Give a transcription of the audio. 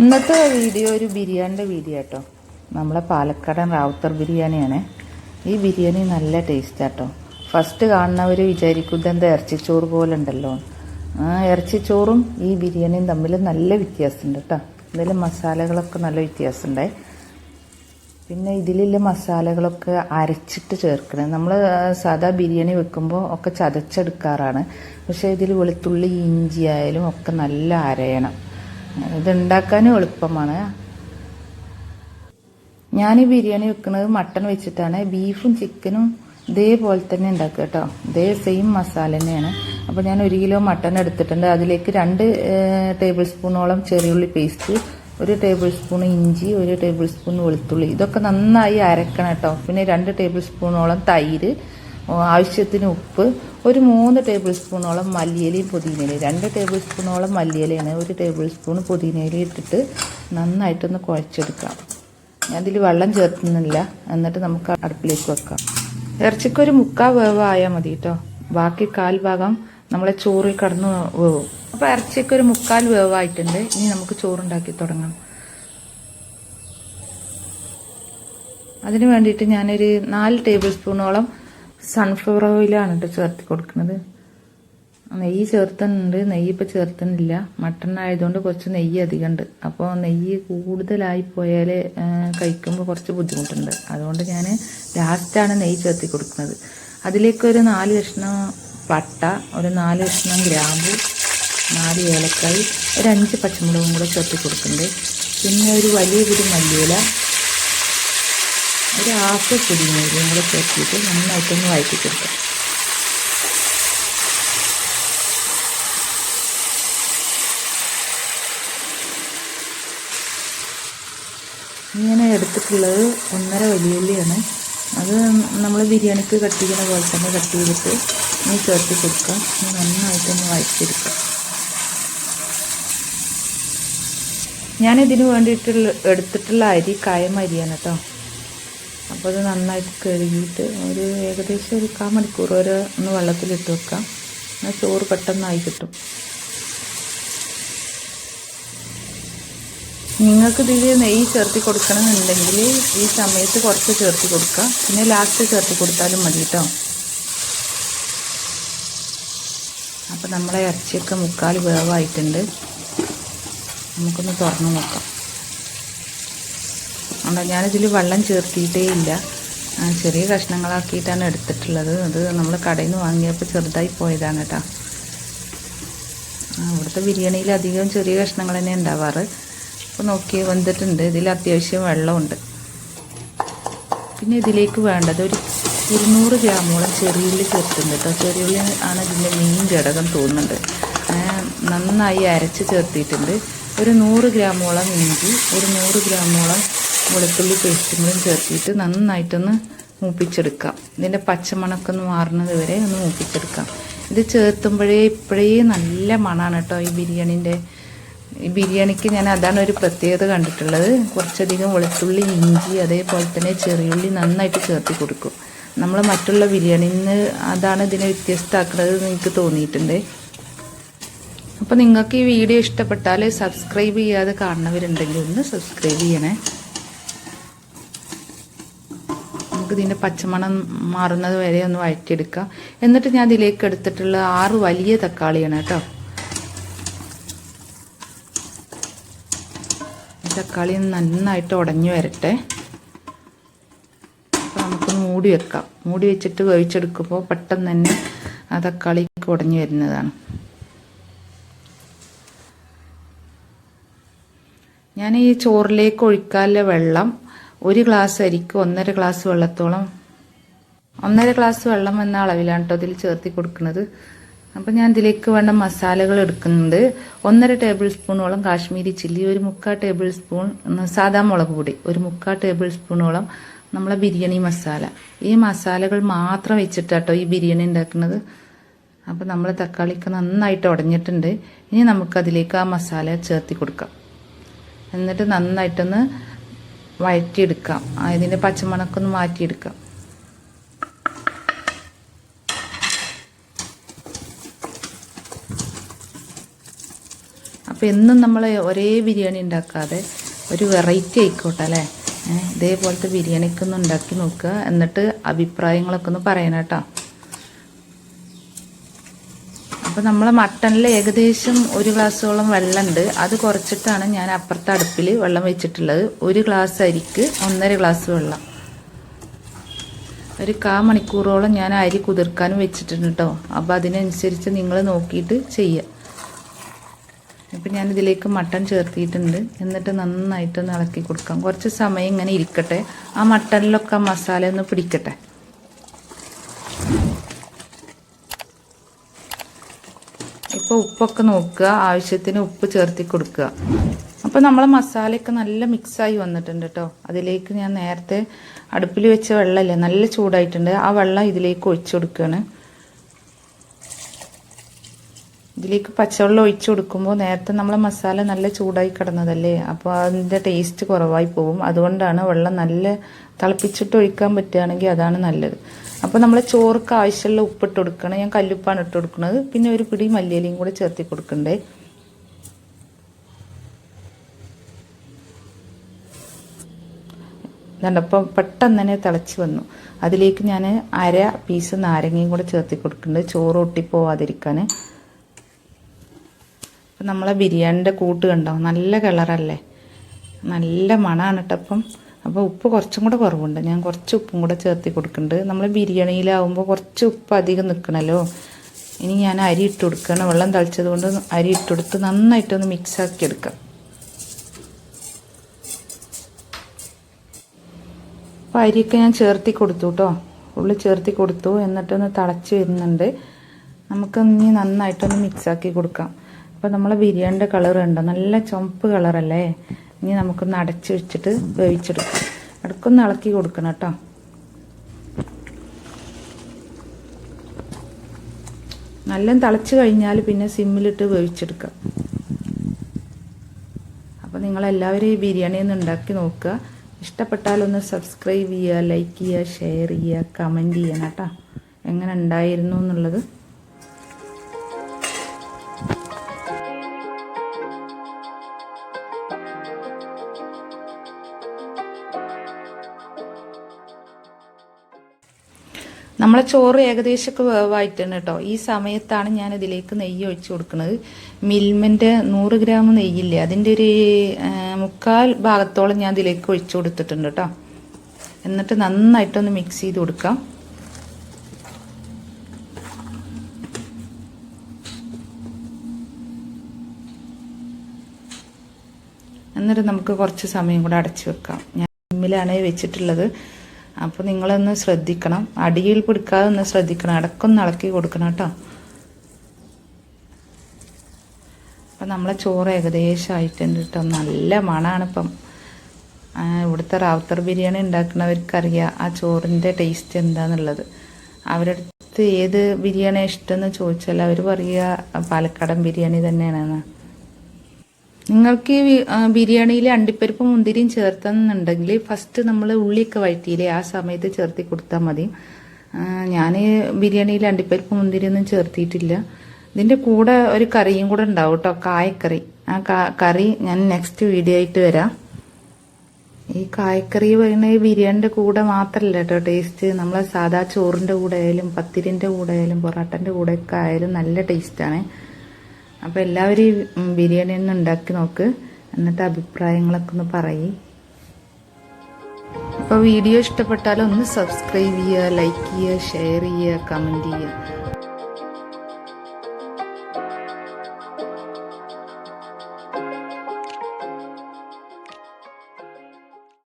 ഇന്നത്തെ വീഡിയോ ഒരു ബിരിയാണിൻ്റെ വീഡിയോ കേട്ടോ. നമ്മളെ പാലക്കാടൻ റാവുത്തർ ബിരിയാണിയാണ്. ഈ ബിരിയാണി നല്ല ടേസ്റ്റ് കേട്ടോ. ഫസ്റ്റ് കാണുന്നവർ വിചാരിക്കും ഇതെന്താ ഇറച്ചിച്ചോറ് പോലെ ഉണ്ടല്ലോ. ഇറച്ചിച്ചോറും ഈ ബിരിയാണിയും തമ്മിൽ നല്ല വ്യത്യാസമുണ്ട് കേട്ടോ. ഇതിൽ മസാലകളൊക്കെ നല്ല വ്യത്യാസമുണ്ടായി. പിന്നെ ഇതിലുള്ള മസാലകളൊക്കെ അരച്ചിട്ട് ചേർക്കണം. നമ്മൾ സാധാ ബിരിയാണി വെക്കുമ്പോൾ ഒക്കെ ചതച്ചെടുക്കാറാണ്. പക്ഷേ ഇതിൽ വെളുത്തുള്ളി ഇഞ്ചി ആയാലും ഒക്കെ നല്ല അരയണം. ഇതുണ്ടാക്കാനും എളുപ്പമാണ്. ഞാൻ ഈ ബിരിയാണി വെക്കുന്നത് മട്ടൺ വെച്ചിട്ടാണ്. ബീഫും ചിക്കനും ഇതേപോലെ തന്നെ ഉണ്ടാക്കുക കേട്ടോ. ഇതേ സെയിം മസാല തന്നെയാണ്. അപ്പോൾ ഞാൻ 1 കിലോ മട്ടൺ എടുത്തിട്ടുണ്ട്. അതിലേക്ക് 2 ടേബിൾ സ്പൂണോളം ചെറിയുള്ളി പേസ്റ്റ്, 1 ടേബിൾ സ്പൂൺ ഇഞ്ചി, 1 ടേബിൾ സ്പൂൺ വെളുത്തുള്ളി, ഇതൊക്കെ നന്നായി അരക്കണം കേട്ടോ. പിന്നെ 2 ടേബിൾ സ്പൂണോളം തൈര്, ആവശ്യത്തിന് ഉപ്പ്, ഒരു 3 ടേബിൾ സ്പൂണോളം മല്ലിയിലയും പുതിനയിലയും, 2 ടേബിൾ സ്പൂണോളം മല്ലിയിലയാണ്, 1 ടേബിൾ സ്പൂൺ പുതിനയിലയും ഇട്ടിട്ട് നന്നായിട്ടൊന്ന് കുഴച്ചെടുക്കാം. ഞാൻ ഇതിൽ വെള്ളം ചേർത്തുന്നില്ല. എന്നിട്ട് നമുക്ക് അടുപ്പിലേക്ക് വെക്കാം. ഇറച്ചിക്കൊരു 3/4 വേവായാൽ മതി കേട്ടോ. ബാക്കി 1/4 ഭാഗം നമ്മളെ ചോറിൽ കടന്ന് വേവും. അപ്പോൾ ഇറച്ചിക്കൊരു 3/4 വേവായിട്ടുണ്ട്. ഇനി നമുക്ക് ചോറുണ്ടാക്കി തുടങ്ങാം. അതിന് വേണ്ടിയിട്ട് ഞാനൊരു 4 ടേബിൾ സ്പൂണോളം സൺഫ്ലവർ ഓയിലാണ് കേട്ടോ ചേർത്ത് കൊടുക്കുന്നത്. നെയ്യ് ചേർത്തുന്നുണ്ട്. നെയ്യ് ഇപ്പോൾ ചേർത്തുന്നില്ല. മട്ടൺ ആയതുകൊണ്ട് കുറച്ച് നെയ്യ് അധികമുണ്ട്. അപ്പോൾ നെയ്യ് കൂടുതലായി പോയാൽ കഴിക്കുമ്പോൾ കുറച്ച് ബുദ്ധിമുട്ടുണ്ട്. അതുകൊണ്ട് ഞാൻ ലാസ്റ്റാണ് നെയ്യ് ചേർത്തി കൊടുക്കുന്നത്. അതിലേക്കൊരു 4 കഷ്ണം പട്ട, ഒരു 4 കഷ്ണം ഗ്രാമ്പു, 4 ഏലക്കായി, ഒരു 5 പച്ചമുളകും കൂടെ ചേർത്തി കൊടുക്കുന്നുണ്ട്. പിന്നെ ഒരു വലിയ പിടി മല്ലിയില, ഒരു 1/2 പുതിനയിലയും കൂടെ ചേർത്തിട്ട് നന്നായിട്ടൊന്ന് വഴറ്റി കൊടുക്കാം. ഇങ്ങനെ എടുത്തിട്ടുള്ളത് 1.5 വലിയുള്ളിയാണ്. അത് നമ്മൾ ബിരിയാണിക്ക് കട്ട് ചെയ്യുന്ന പോലെ തന്നെ കട്ട് ചെയ്തിട്ട് ഇനി ചേർത്തി കൊടുക്കാം. നന്നായിട്ടൊന്ന് വഴറ്റിയെടുക്കാം. ഞാനിതിന് വേണ്ടിയിട്ടുള്ള എടുത്തിട്ടുള്ള അരി കായം അരിയാണ് കേട്ടോ. അപ്പോൾ അത് നന്നായിട്ട് കഴുകിയിട്ട് ഒരു ഏകദേശം ഒരു 1/4 മണിക്കൂർ വരെ ഒന്ന് വെള്ളത്തിലിട്ട് വെക്കാം. എന്നാൽ ചോറ് പെട്ടെന്നായി കിട്ടും. നിങ്ങൾക്ക് ഇതിൽ നെയ്യ് ചേർത്തി കൊടുക്കണമെന്നുണ്ടെങ്കിൽ ഈ സമയത്ത് കുറച്ച് ചേർത്തി കൊടുക്കുക. പിന്നെ ലാസ്റ്റ് ചേർത്തി കൊടുത്താലും മതി കേട്ടോ. അപ്പോൾ നമ്മളെ ഇറച്ചിയൊക്കെ 3/4 വേവായിട്ടുണ്ട്. നമുക്കൊന്ന് തുറന്ന് നോക്കാം. ഞാനിതിൽ വെള്ളം ചേർത്തിയിട്ടേ ഇല്ല. ചെറിയ കഷ്ണങ്ങളാക്കിയിട്ടാണ് എടുത്തിട്ടുള്ളത്. അത് നമ്മൾ കടയിൽ നിന്ന് വാങ്ങിയപ്പോൾ ചെറുതായി പോയതാണ് കേട്ടോ. ഇവിടുത്തെ ബിരിയാണിയിൽ അധികം ചെറിയ കഷ്ണങ്ങൾ തന്നെ ഉണ്ടാവാറ്. അപ്പോൾ നോക്കി വെന്തിട്ടുണ്ട്. ഇതിൽ അത്യാവശ്യം വെള്ളമുണ്ട്. പിന്നെ ഇതിലേക്ക് വേണ്ടത് ഒരു 200 ഗ്രാമോളം ചെറിയുള്ളി ചേർത്തിട്ടുണ്ട് കേട്ടോ. ചെറിയുള്ളി ആണ് ഇതിൻ്റെ മെയിൻ ഘടകം തോന്നുന്നുണ്ട്. നന്നായി അരച്ച് ചേർത്തിട്ടുണ്ട്. ഒരു 100 ഗ്രാമോളം ഇഞ്ചി, ഒരു 100 ഗ്രാമോളം വെളുത്തുള്ളി പേസ്റ്റും കൂടി ചേർത്തിട്ട് നന്നായിട്ടൊന്ന് മൂപ്പിച്ചെടുക്കാം. ഇതിൻ്റെ പച്ചമണമൊക്കെ ഒന്ന് മാറുന്നത് വരെ ഒന്ന് മൂപ്പിച്ചെടുക്കാം. ഇത് ചേർത്തുമ്പോഴേ ഇപ്പോഴേ നല്ല മണമാണ് കേട്ടോ ഈ ബിരിയാണീൻ്റെ. ഈ ബിരിയാണിക്ക് ഞാൻ അതാണ് ഒരു പ്രത്യേകത കണ്ടിട്ടുള്ളത്. കുറച്ചധികം വെളുത്തുള്ളി ഇഞ്ചി അതേപോലെ തന്നെ ചെറിയുള്ളി നന്നായിട്ട് ചേർത്തി കൊടുക്കും. നമ്മൾ മറ്റുള്ള ബിരിയാണിയിൽ നിന്ന് അതാണ് ഇതിനെ വ്യത്യസ്തമാക്കുന്നത് എന്ന് എനിക്ക് തോന്നിയിട്ടുണ്ട്. അപ്പോൾ നിങ്ങൾക്ക് ഈ വീഡിയോ ഇഷ്ടപ്പെട്ടാൽ സബ്സ്ക്രൈബ് ചെയ്യാതെ കാണുന്നവരുണ്ടെങ്കിൽ ഒന്ന് സബ്സ്ക്രൈബ് ചെയ്യണേ. നമുക്ക് ഇതിൻ്റെ പച്ചമണം മാറുന്നത് വരെ ഒന്ന് വഴറ്റിയെടുക്കാം. എന്നിട്ട് ഞാൻ ഇതിലേക്ക് എടുത്തിട്ടുള്ള 6 വലിയ തക്കാളിയാണ് കേട്ടോ. തക്കാളി നന്നായിട്ട് ഉടഞ്ഞു വരട്ടെ. അപ്പോൾ നമുക്ക് മൂടി വെക്കാം. മൂടി വെച്ചിട്ട് വേവിച്ചെടുക്കുമ്പോൾ പെട്ടെന്ന് തന്നെ ആ തക്കാളിക്ക് ഉടഞ്ഞു വരുന്നതാണ്. ഞാൻ ഈ ചോറിലേക്ക് ഒഴിക്കാനുള്ള വെള്ളം 1 ഗ്ലാസ് അരിക്ക് 1.5 ഗ്ലാസ് വെള്ളത്തോളം, 1.5 ഗ്ലാസ് വെള്ളം എന്ന അളവിലാണ് കേട്ടോ ഇതിൽ ചേർത്തി കൊടുക്കുന്നത്. അപ്പോൾ ഞാൻ ഇതിലേക്ക് വേണ്ട മസാലകൾ എടുക്കുന്നുണ്ട്. 1.5 ടേബിൾ സ്പൂണോളം കാശ്മീരി ചില്ലി, ഒരു 3/4 ടേബിൾ സ്പൂൺ സാദാ മുളക് പൊടി, ഒരു 3/4 ടേബിൾ സ്പൂണോളം നമ്മളെ ബിരിയാണി മസാല. ഈ മസാലകൾ മാത്രം വെച്ചിട്ടാട്ടോ ഈ ബിരിയാണി ഉണ്ടാക്കുന്നത്. അപ്പോൾ നമ്മൾ തക്കാളിക്ക് നന്നായിട്ട് ഉടഞ്ഞിട്ടുണ്ട്. ഇനി നമുക്കതിലേക്ക് ആ മസാല ചേർത്തി കൊടുക്കാം. എന്നിട്ട് നന്നായിട്ടൊന്ന് വഴറ്റിയെടുക്കാം. ഇതിൻ്റെ പച്ചമണമൊക്കെ ഒന്ന് മാറ്റിയെടുക്കാം. അപ്പോൾ അപ്പോൾ എന്നും നമ്മൾ ഒരേ ബിരിയാണി ഉണ്ടാക്കാതെ ഒരു വെറൈറ്റി ആയിക്കോട്ടെ അല്ലേ. ഇതേപോലത്തെ ബിരിയാണിക്ക് ഒന്ന് ഉണ്ടാക്കി നോക്കുക. എന്നിട്ട് അഭിപ്രായങ്ങളൊക്കെ ഒന്ന് പറയണം കേട്ടോ. അപ്പോൾ നമ്മൾ മട്ടണിൽ ഏകദേശം 1 ഗ്ലാസ്സോളം വെള്ളമുണ്ട്. അത് കുറച്ചിട്ടാണ് ഞാൻ അപ്പുറത്തെ അടുപ്പിൽ വെള്ളം വെച്ചിട്ടുള്ളത്. 1 ഗ്ലാസ് അരിക്ക് 1.5 ഗ്ലാസ് വെള്ളം. ഒരു 1/4 മണിക്കൂറോളം ഞാൻ അരി കുതിർക്കാനും വെച്ചിട്ടുണ്ട് കേട്ടോ. അപ്പോൾ അതിനനുസരിച്ച് നിങ്ങൾ നോക്കിയിട്ട് ചെയ്യുക. ഇപ്പം ഞാനിതിലേക്ക് മട്ടൺ ചേർത്തിയിട്ടുണ്ട്. എന്നിട്ട് നന്നായിട്ടൊന്ന് ഇളക്കി കൊടുക്കാം. കുറച്ച് സമയം ഇങ്ങനെ ഇരിക്കട്ടെ. ആ മട്ടണിലൊക്കെ മസാല ഒന്ന് പിടിക്കട്ടെ. ഇപ്പോൾ ഉപ്പൊക്കെ നോക്കുക, ആവശ്യത്തിന് ഉപ്പ് ചേർത്തി കൊടുക്കുക. അപ്പോൾ നമ്മളെ മസാലയൊക്കെ നല്ല മിക്സായി വന്നിട്ടുണ്ട് കേട്ടോ. അതിലേക്ക് ഞാൻ നേരത്തെ അടുപ്പിൽ വെച്ച വെള്ളമല്ലേ, നല്ല ചൂടായിട്ടുണ്ട്. ആ വെള്ളം ഇതിലേക്ക് ഒഴിച്ചു കൊടുക്കുകയാണ്. ഇതിലേക്ക് പച്ചവെള്ളം ഒഴിച്ചു കൊടുക്കുമ്പോൾ നേരത്തെ നമ്മളെ മസാല നല്ല ചൂടായി കിടന്നതല്ലേ, അപ്പോൾ അതിൻ്റെ ടേസ്റ്റ് കുറവായി പോകും. അതുകൊണ്ടാണ് വെള്ളം നല്ല തിളപ്പിച്ചിട്ട് ഒഴിക്കാൻ പറ്റുകയാണെങ്കിൽ അതാണ് നല്ലത്. അപ്പോൾ നമ്മൾ ചോർക്ക് ആവശ്യമുള്ള ഉപ്പിട്ട് കൊടുക്കണം. ഞാൻ കല്ലുപ്പാണ് ഇട്ട് കൊടുക്കുന്നത്. പിന്നെ ഒരു പിടി മല്ലിയിലയും കൂടെ ചേർത്തി കൊടുക്കണ്ടേ. അപ്പം പെട്ടെന്ന് തന്നെ തിളച്ച് വന്നു. അതിലേക്ക് ഞാൻ 1/2 പീസ് നാരങ്ങയും കൂടെ ചേർത്തി കൊടുക്കുന്നുണ്ട്, ചോറ് ഒട്ടിപ്പോവാതിരിക്കാൻ. അപ്പം നമ്മളെ ബിരിയാണിൻ്റെ കൂട്ട് കണ്ടോ, നല്ല കളറല്ലേ, നല്ല മണമാണ് കേട്ടോ. അപ്പോൾ ഉപ്പ് കുറച്ചും കൂടെ കുറവുണ്ട്. ഞാൻ കുറച്ച് ഉപ്പും കൂടെ ചേർത്തി കൊടുക്കുന്നുണ്ട്. നമ്മൾ ബിരിയാണിയിലാവുമ്പോൾ കുറച്ച് ഉപ്പ് അധികം നിൽക്കണമല്ലോ. ഇനി ഞാൻ അരി ഇട്ട് കൊടുക്കണം. വെള്ളം തളിച്ചത് കൊണ്ട് അരി ഇട്ടെടുത്ത് നന്നായിട്ടൊന്ന് മിക്സാക്കി എടുക്കാം. അപ്പോൾ അരിയൊക്കെ ഞാൻ ചേർത്തി കൊടുത്തു കേട്ടോ, ഉള്ളി ചേർത്തി കൊടുത്തു. എന്നിട്ടൊന്ന് തിളച്ച് വരുന്നുണ്ട്. നമുക്ക് ഇനി നന്നായിട്ടൊന്ന് മിക്സാക്കി കൊടുക്കാം. അപ്പോൾ നമ്മളെ ബിരിയാണിൻ്റെ കളർ ഉണ്ടോ, നല്ല ചുവപ്പ് കളറല്ലേ. ഇനി നമുക്കൊന്ന് അടച്ച് വെച്ചിട്ട് വേവിച്ചെടുക്കാം. ഇടയ്ക്കൊന്ന് ഇളക്കി കൊടുക്കണം കേട്ടോ. നല്ല തിളച്ച് കഴിഞ്ഞാൽ പിന്നെ സിമ്മിലിട്ട് വേവിച്ചെടുക്കാം. അപ്പോൾ നിങ്ങളെല്ലാവരും ഈ ബിരിയാണി ഒന്ന് ഉണ്ടാക്കി നോക്കുക. ഇഷ്ടപ്പെട്ടാലൊന്ന് സബ്സ്ക്രൈബ് ചെയ്യുക, ലൈക്ക് ചെയ്യുക, ഷെയർ ചെയ്യുക, കമൻറ്റ് ചെയ്യണം കേട്ടോ എങ്ങനെ ഉണ്ടായിരുന്നു എന്നുള്ളത്. നമ്മളെ ചോറ് ഏകദേശമൊക്കെ വേവായിട്ടാണ് കേട്ടോ. ഈ സമയത്താണ് ഞാൻ ഇതിലേക്ക് നെയ്യ് ഒഴിച്ചു കൊടുക്കുന്നത്. മിൽമൻ്റെ 100 ഗ്രാം നെയ്യില്ലേ, അതിൻ്റെ ഒരു 3/4 ഭാഗത്തോളം ഞാൻ ഇതിലേക്ക് ഒഴിച്ചു കൊടുത്തിട്ടുണ്ട് കേട്ടോ. എന്നിട്ട് നന്നായിട്ടൊന്ന് മിക്സ് ചെയ്ത് കൊടുക്കാം. എന്നിട്ട് നമുക്ക് കുറച്ച് സമയം കൂടെ അടച്ചു വെക്കാം. ഞാൻ സിമ്മിലാണ് വെച്ചിട്ടുള്ളത്. അപ്പോൾ നിങ്ങളൊന്ന് ശ്രദ്ധിക്കണം, അടിയിൽ പിടിക്കാതെ ഒന്ന് ശ്രദ്ധിക്കണം. ഇടയ്ക്കൊന്ന് ഇളക്കി കൊടുക്കണം കേട്ടോ. അപ്പം നമ്മളെ ചോറ് ഏകദേശം ആയിട്ടുണ്ട് കേട്ടോ. നല്ല മണമാണ് ഇപ്പം. ഇവിടുത്തെ റാവുത്തർ ബിരിയാണി ഉണ്ടാക്കുന്നവർക്കറിയാം ആ ചോറിൻ്റെ ടേസ്റ്റ് എന്താണെന്നുള്ളത്. അവരുടെ അടുത്ത് ഏത് ബിരിയാണി ഇഷ്ടമെന്ന് ചോദിച്ചാൽ അവർ പറയുക പാലക്കാടൻ ബിരിയാണി തന്നെയാണെന്ന്. നിങ്ങൾക്ക് ഈ ബിരിയാണിയിൽ അണ്ടിപ്പരിപ്പ് മുന്തിരിയും ചേർത്തെന്നുണ്ടെങ്കിൽ ഫസ്റ്റ് നമ്മൾ ഉള്ളിയൊക്കെ വഴറ്റിയില്ലേ, ആ സമയത്ത് ചേർത്തി കൊടുത്താൽ മതി. ഞാൻ ബിരിയാണിയിൽ അണ്ടിപ്പരിപ്പ് മുന്തിരിയൊന്നും ചേർത്തിയിട്ടില്ല. ഇതിൻ്റെ കൂടെ ഒരു കറിയും കൂടെ ഉണ്ടാവും കേട്ടോ, കായക്കറി. ആ കറി ഞാൻ നെക്സ്റ്റ് വീഡിയോ ആയിട്ട് വരാം. ഈ കായക്കറി പറയുന്നത് ബിരിയാണിൻ്റെ കൂടെ മാത്രമല്ല കേട്ടോ ടേസ്റ്റ്. നമ്മളെ സാധാ ചോറിൻ്റെ കൂടെ ആയാലും പത്തിരിൻ്റെ കൂടെ ആയാലും പൊറാട്ടൻ്റെ കൂടെ ഒക്കെ ആയാലും നല്ല ടേസ്റ്റാണ്. അപ്പോൾ എല്ലാവരും ബിരിയാണി ഒന്ന് ഉണ്ടാക്കി നോക്ക്. എന്നിട്ട് അഭിപ്രായങ്ങളൊക്കെ ഒന്ന് പറയും. അപ്പോൾ വീഡിയോ ഇഷ്ടപ്പെട്ടാൽ ഒന്ന് സബ്സ്ക്രൈബ് ചെയ്യുക, ലൈക്ക് ചെയ്യുക, ഷെയർ ചെയ്യുക, കമൻറ്റ് ചെയ്യുക.